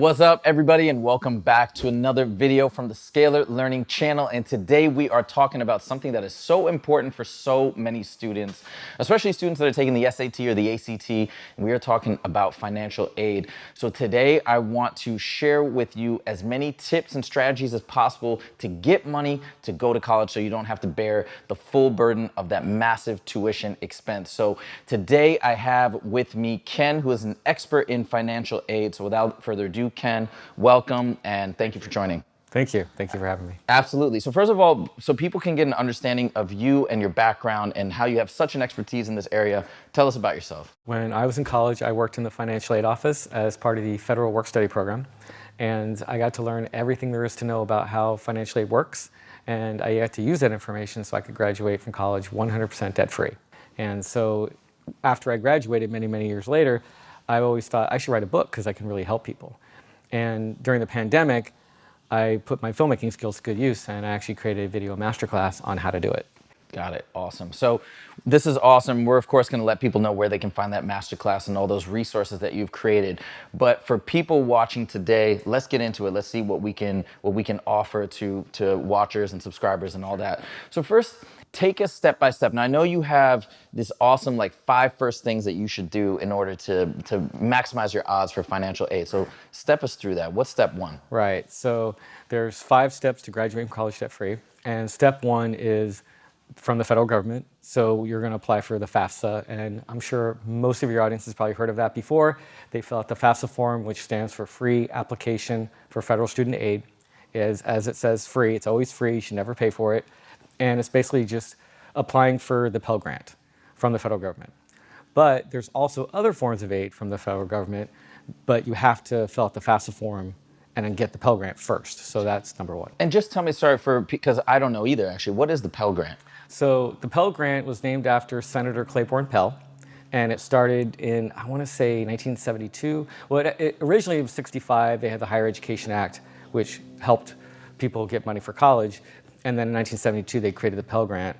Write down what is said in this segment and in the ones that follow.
What's up, everybody, and welcome back to another video from the Scalar Learning channel. And today we are talking about something that is so important for so many students, especially students that are taking the SAT or the ACT. And we are talking about financial aid. So today I want to share with you as many tips and strategies as possible to get money to go to college so you don't have to bear the full burden of that massive tuition expense. So today I have with me Ken, who is an expert in financial aid. So without further ado, Ken, welcome and thank you for joining. Thank you. Thank you for having me. Absolutely. So first of all, so people can get an understanding of you and your background and how you have such an expertise in this area, tell us about yourself. When I was in college, I worked in the financial aid office as part of the federal work-study program. And I got to learn everything there is to know about how financial aid works. And I got to use that information so I could graduate from college 100% debt-free. And so after I graduated many, many years later, I always thought I should write a book because I can really help people. And during the pandemic, I put my filmmaking skills to good use and I actually created a video masterclass on how to do it. Got it. Awesome. So this is awesome. We're of course going to let people know where they can find that masterclass and all those resources that you've created. But for people watching today, let's get into it. Let's see what we can offer to watchers and subscribers and all that. So first, take us step by step. Now I know you have this awesome 5 first things that you should do in order to maximize your odds for financial aid. So step us through that. What's step 1? Right. So there's 5 steps to graduating from college debt free. And step 1 is from the federal government. So you're going to apply for the FAFSA. And I'm sure most of your audience has probably heard of that before. They fill out the FAFSA form, which stands for Free Application for Federal Student Aid. As it says, free. It's always free. You should never pay for it. And it's basically just applying for the Pell Grant from the federal government. But there's also other forms of aid from the federal government, but you have to fill out the FAFSA form and then get the Pell Grant first. So that's number 1. And just tell me, because I don't know either actually, what is the Pell Grant? So the Pell Grant was named after Senator Claiborne Pell, and it started in, I want to say 1972. Well, it originally was 65. They had the Higher Education Act, which helped people get money for college. And then in 1972, they created the Pell Grant.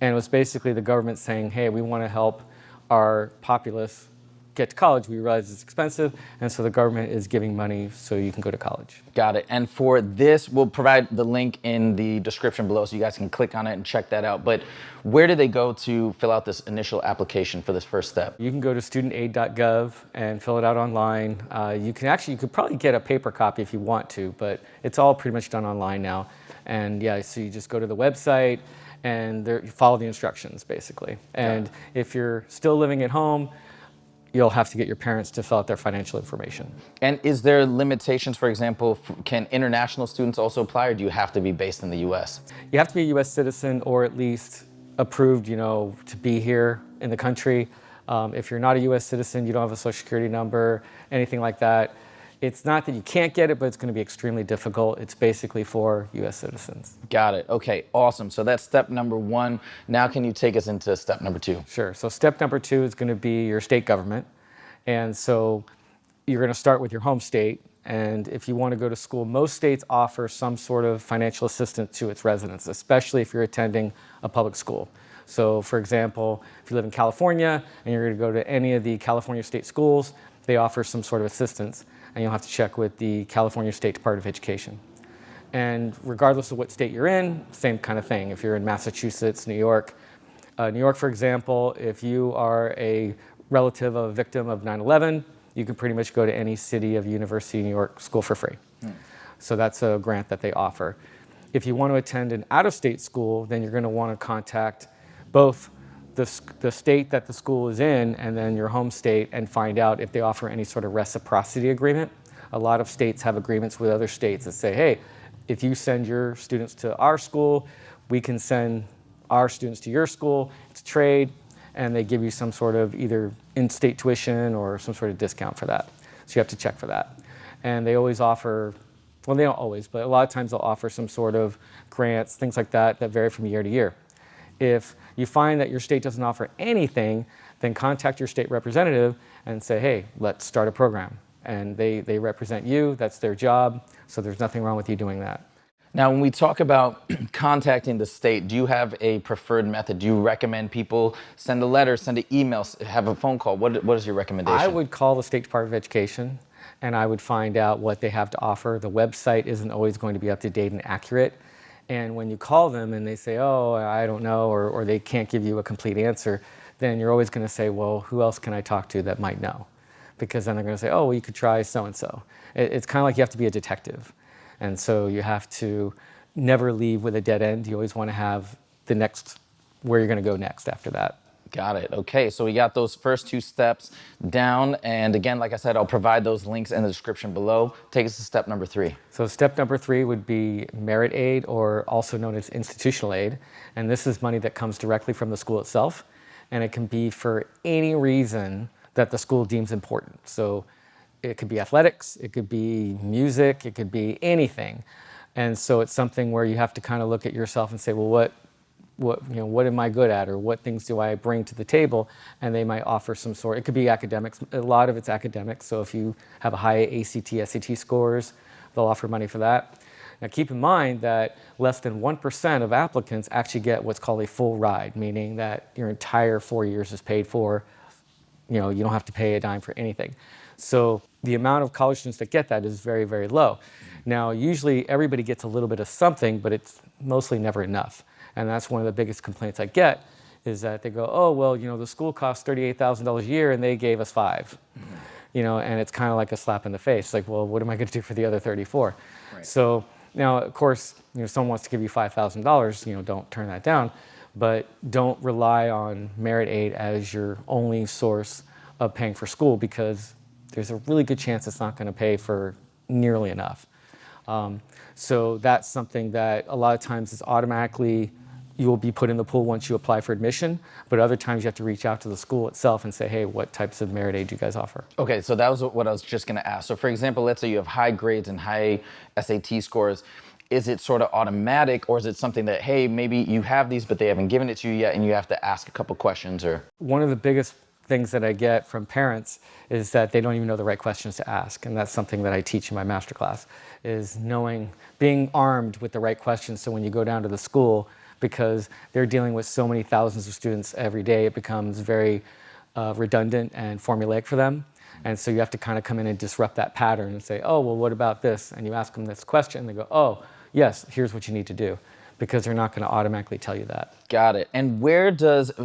And it was basically the government saying, hey, we want to help our populace get to college. We realize it's expensive. And so the government is giving money so you can go to college. Got it. And for this, we'll provide the link in the description below so you guys can click on it and check that out. But where do they go to fill out this initial application for this first step? You can go to studentaid.gov and fill it out online. You could probably get a paper copy if you want to, but it's all pretty much done online now. And yeah, so you just go to the website and you follow the instructions basically. And if you're still living at home, you'll have to get your parents to fill out their financial information. And is there limitations, for example, can international students also apply, or do you have to be based in the US? You have to be a US citizen or at least approved, to be here in the country. If you're not a US citizen, you don't have a social security number, anything like that. It's not that you can't get it, but it's going to be extremely difficult. It's basically for US citizens. Got it. Okay, awesome. So that's step number 1. Now can you take us into step number 2? Sure. So step number 2 is going to be your state government. And so you're going to start with your home state. And if you want to go to school, most states offer some sort of financial assistance to its residents, especially if you're attending a public school. So for example, if you live in California and you're going to go to any of the California state schools, they offer some sort of assistance. And you'll have to check with the California State Department of Education. And regardless of what state you're in, same kind of thing. If you're in Massachusetts, New York, for example, if you are a relative of a victim of 9/11, you can pretty much go to any city of University of New York school for free. So that's a grant that they offer. If you want to attend an out-of-state school, then you're going to want to contact both the state that the school is in and then your home state and find out if they offer any sort of reciprocity agreement. A lot of states have agreements with other states that say, hey, if you send your students to our school, we can send our students to your school. It's trade, and they give you some sort of either in-state tuition or some sort of discount for that. So you have to check for that. And they always offer, well, they don't always, but a lot of times they'll offer some sort of grants, things like that vary from year to year. If you find that your state doesn't offer anything, then contact your state representative and say, hey, let's start a program. And they represent you, that's their job, so there's nothing wrong with you doing that. Now, when we talk about contacting the state, do you have a preferred method? Do you recommend people send a letter, send an email, have a phone call? What is your recommendation? I would call the State Department of Education and I would find out what they have to offer. The website isn't always going to be up to date and accurate. And when you call them and they say, oh, I don't know, or they can't give you a complete answer, then you're always going to say, well, who else can I talk to that might know? Because then they're going to say, oh, well, you could try so-and-so. It's kind of like you have to be a detective. And so you have to never leave with a dead end. You always want to have the next, where you're going to go next after that. Got it. Okay, so we got those first 2 steps down. And again, like I said, I'll provide those links in the description below. Take us to step number 3. So step number 3 would be merit aid, or also known as institutional aid. And this is money that comes directly from the school itself. And it can be for any reason that the school deems important. So it could be athletics, it could be music, it could be anything. And so it's something where you have to kind of look at yourself and say, well, what am I good at, or what things do I bring to the table? And they might offer some sort. It could be academics. A lot of it's academics. So if you have a high ACT, SAT scores, they'll offer money for that. Now keep in mind that less than 1% of applicants actually get what's called a full ride, meaning that your entire 4 years is paid for. You don't have to pay a dime for anything. So the amount of college students that get that is very, very low. Now, usually everybody gets a little bit of something, but it's mostly never enough. And that's one of the biggest complaints I get, is that they go, oh, well, the school costs $38,000 a year and they gave us 5. And it's kind of like a slap in the face. It's like, well, what am I going to do for the other 34? Right. So now, of course, someone wants to give you $5,000, don't turn that down, but don't rely on merit aid as your only source of paying for school, because there's a really good chance it's not going to pay for nearly enough. So that's something that a lot of times is automatically, you will be put in the pool once you apply for admission, but other times you have to reach out to the school itself and say, hey, what types of merit aid do you guys offer? Okay, so that was what I was just going to ask. So for example, let's say you have high grades and high SAT scores. Is it sort of automatic, or is it something that, hey, maybe you have these, but they haven't given it to you yet, and you have to ask a couple questions? Or one of the biggest things that I get from parents is that they don't even know the right questions to ask. And that's something that I teach in my Masterclass, is being armed with the right questions. So when you go down to the school, because they're dealing with so many thousands of students every day, it becomes very redundant and formulaic for them. And so you have to kind of come in and disrupt that pattern and say, oh, well, what about this? And you ask them this question, and they go, oh, yes, here's what you need to do, because they're not going to automatically tell you that. Got it. And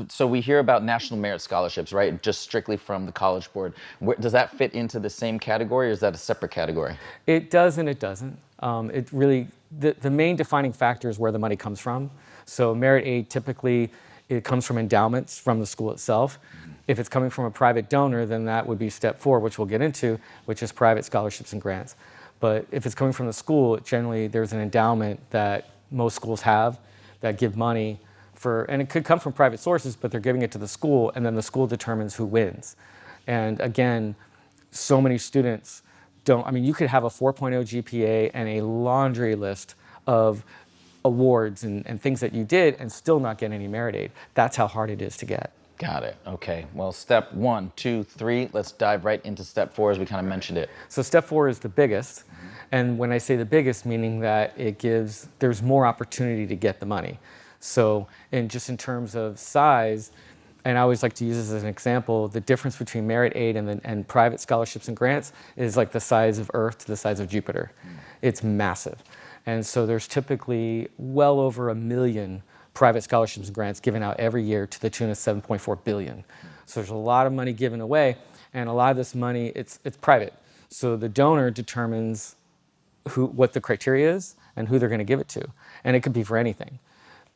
so we hear about national merit scholarships, right? Just strictly from the College Board. Does that fit into the same category, or is that a separate category? It does and it doesn't. It really, the main defining factor is where the money comes from. So merit aid, typically, it comes from endowments from the school itself. If it's coming from a private donor, then that would be step 4, which we'll get into, which is private scholarships and grants. But if it's coming from the school, generally there's an endowment that most schools have that give money for, and it could come from private sources, but they're giving it to the school, and then the school determines who wins. And again, so many students you could have a 4.0 GPA and a laundry list of awards and things that you did and still not get any merit aid. That's how hard it is to get. Got it. Okay. Well, step 1, 2, 3, let's dive right into step 4 as we kind of mentioned it. So step 4 is the biggest. And when I say the biggest, meaning that there's more opportunity to get the money. So in terms of size, and I always like to use this as an example, the difference between merit aid and private scholarships and grants is like the size of Earth to the size of Jupiter. It's massive. And so there's typically well over 1 million private scholarships and grants given out every year to the tune of $7.4 billion. So there's a lot of money given away, and a lot of this money, it's private. So the donor determines what the criteria is and who they're going to give it to. And it could be for anything.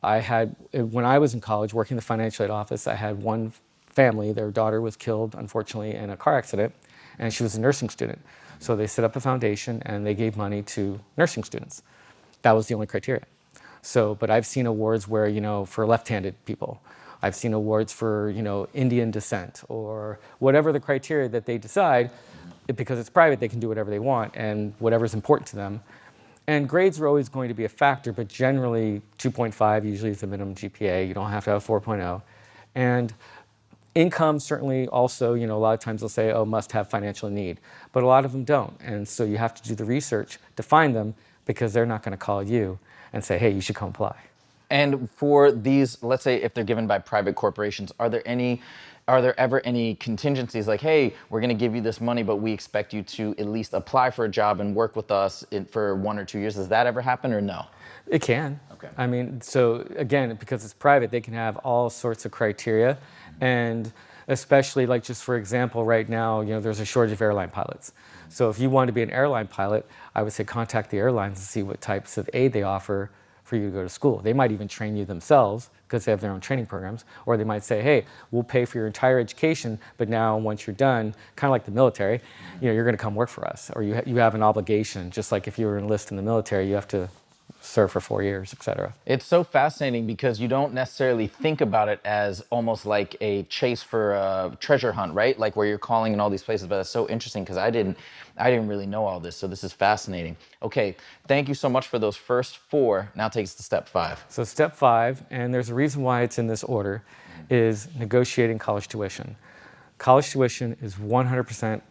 When I was in college working in the financial aid office, I had one family, their daughter was killed, unfortunately, in a car accident, and she was a nursing student. So they set up a foundation and they gave money to nursing students. That was the only criteria. But I've seen awards where, for left-handed people. I've seen awards for, Indian descent, or whatever the criteria that they decide. Because it's private, they can do whatever they want and whatever's important to them. And grades are always going to be a factor, but generally 2.5 usually is the minimum GPA. You don't have to have 4.0. And income certainly also, a lot of times they'll say, oh, must have financial need. But a lot of them don't. And so you have to do the research to find them, because they're not going to call you and say, hey, you should come apply. And for these, let's say if they're given by private corporations, are there any Are there ever any contingencies like, hey, we're going to give you this money, but we expect you to at least apply for a job and work with us for 1 or 2 years? Does that ever happen or no? It can. Okay. I mean, so again, because it's private, they can have all sorts of criteria. And especially like just for example, right now, there's a shortage of airline pilots. So if you want to be an airline pilot, I would say contact the airlines and see what types of aid they offer for you to go to school. They might even train you themselves because they have their own training programs, or they might say, hey, we'll pay for your entire education, but now once you're done, kind of like the military, you're going to come work for us, or you have an obligation, just like if you were enlisted in the military, you have to serve for 4 years, etc. It's so fascinating because you don't necessarily think about it as almost like a chase for a treasure hunt, right? Like where you're calling in all these places, but that's so interesting because I didn't really know all this, so this is fascinating. Okay, thank you so much for those first 4. Now take us to step 5. So step 5, and there's a reason why it's in this order, is negotiating college tuition. College tuition is 100%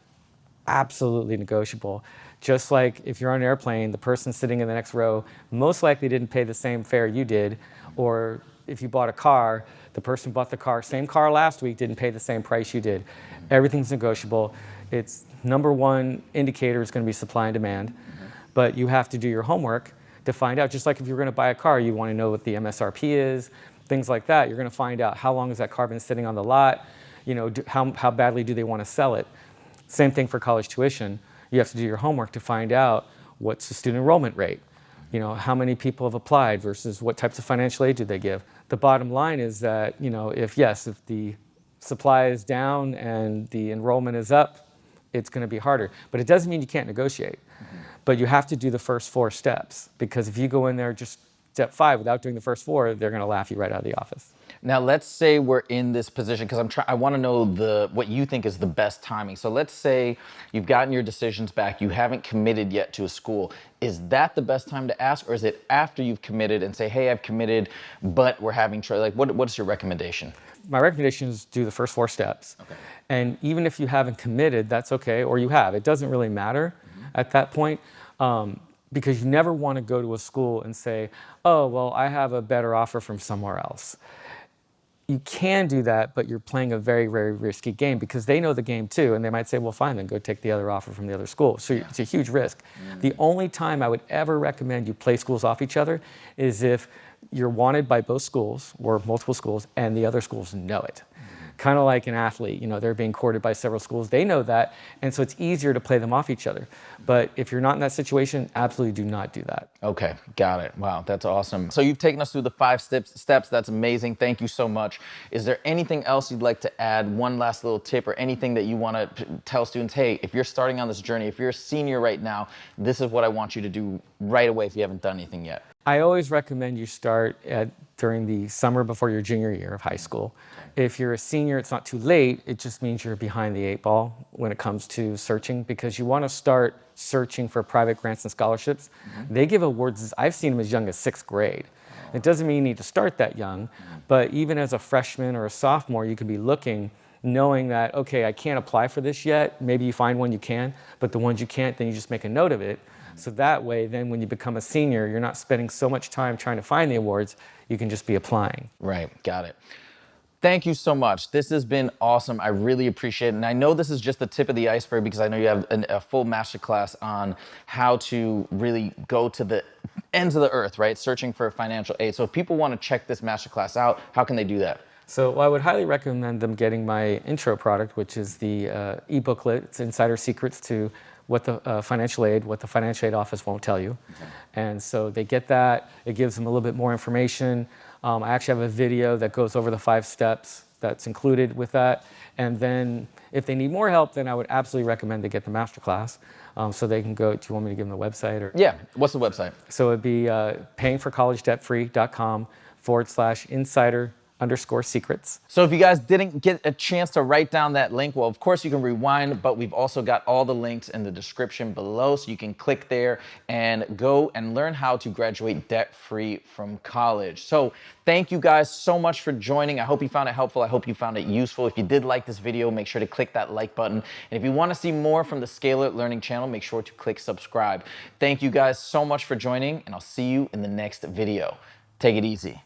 absolutely negotiable. Just like if you're on an airplane, the person sitting in the next row most likely didn't pay the same fare you did, or if you bought a car, the person bought the car, same car last week, didn't pay the same price you did. Everything's negotiable. It's number one indicator is going to be supply and demand, but you have to do your homework to find out. Just like if you're going to buy a car, you want to know what the MSRP is, things like that. You're going to find out how long has that car been sitting on the lot, how badly do they want to sell it. Same thing for college tuition. You have to do your homework to find out what's the student enrollment rate, how many people have applied versus what types of financial aid do they give. The bottom line is that, if the supply is down and the enrollment is up, it's going to be harder. But it doesn't mean you can't negotiate. But you have to do the first 4 steps, because if you go in there just step 5 without doing the first 4, they're going to laugh you right out of the office. Now, let's say we're in this position, because I want to know what you think is the best timing. So let's say you've gotten your decisions back, you haven't committed yet to a school. Is that the best time to ask, or is it after you've committed and say, hey, I've committed, but we're having trouble? Like, what's your recommendation? My recommendation is do the first 4 steps. Okay. And even if you haven't committed, that's okay, or you have. It doesn't really matter at that point. Because you never want to go to a school and say, oh, well, I have a better offer from somewhere else. You can do that, but you're playing a very, very risky game, because they know the game too, and they might say, well, fine, then go take the other offer from the other school. So it's a huge risk. The only time I would ever recommend you play schools off each other is if you're wanted by both schools or multiple schools and the other schools know it. Kind of like an athlete, they're being courted by several schools. They know that, and so it's easier to play them off each other. But if you're not in that situation, absolutely do not do that. Okay, got it. Wow, that's awesome. So you've taken us through the 5 steps. That's amazing. Thank you so much. Is there anything else you'd like to add? One last little tip or anything that you want to tell students? Hey, if you're starting on this journey, if you're a senior right now, this is what I want you to do right away if you haven't done anything yet. I always recommend you start during the summer before your junior year of high school. If you're a senior, it's not too late. It just means you're behind the 8 ball when it comes to searching, because you want to start searching for private grants and scholarships. They give awards, I've seen them as young as 6th grade. It doesn't mean you need to start that young, but even as a freshman or a sophomore, you can be looking, knowing that, okay, I can't apply for this yet. Maybe you find one you can, but the ones you can't, then you just make a note of it. So that way, then when you become a senior, you're not spending so much time trying to find the awards, you can just be applying. Right, got it. Thank you so much. This has been awesome. I really appreciate it. And I know this is just the tip of the iceberg, because I know you have a full masterclass on how to really go to the ends of the earth, right? Searching for financial aid. So if people want to check this masterclass out, how can they do that? So I would highly recommend them getting my intro product, which is the e-booklet. It's Insider Secrets to what the financial aid office won't tell you. Okay. And so they get that. It gives them a little bit more information. I actually have a video that goes over the 5 steps that's included with that. And then if they need more help, then I would absolutely recommend they get the masterclass. So they can go, do you want me to give them the website? Or? Yeah, what's the website? So it'd be payingforcollegedebtfree.com/insider_secrets. So if you guys didn't get a chance to write down that link, well, of course you can rewind, but we've also got all the links in the description below, so you can click there and go and learn how to graduate debt-free from college. So thank you guys so much for joining. I hope you found it helpful. I hope you found it useful. If you did like this video, make sure to click that like button. And if you want to see more from the Scalar Learning channel, make sure to click subscribe. Thank you guys so much for joining, and I'll see you in the next video. Take it easy.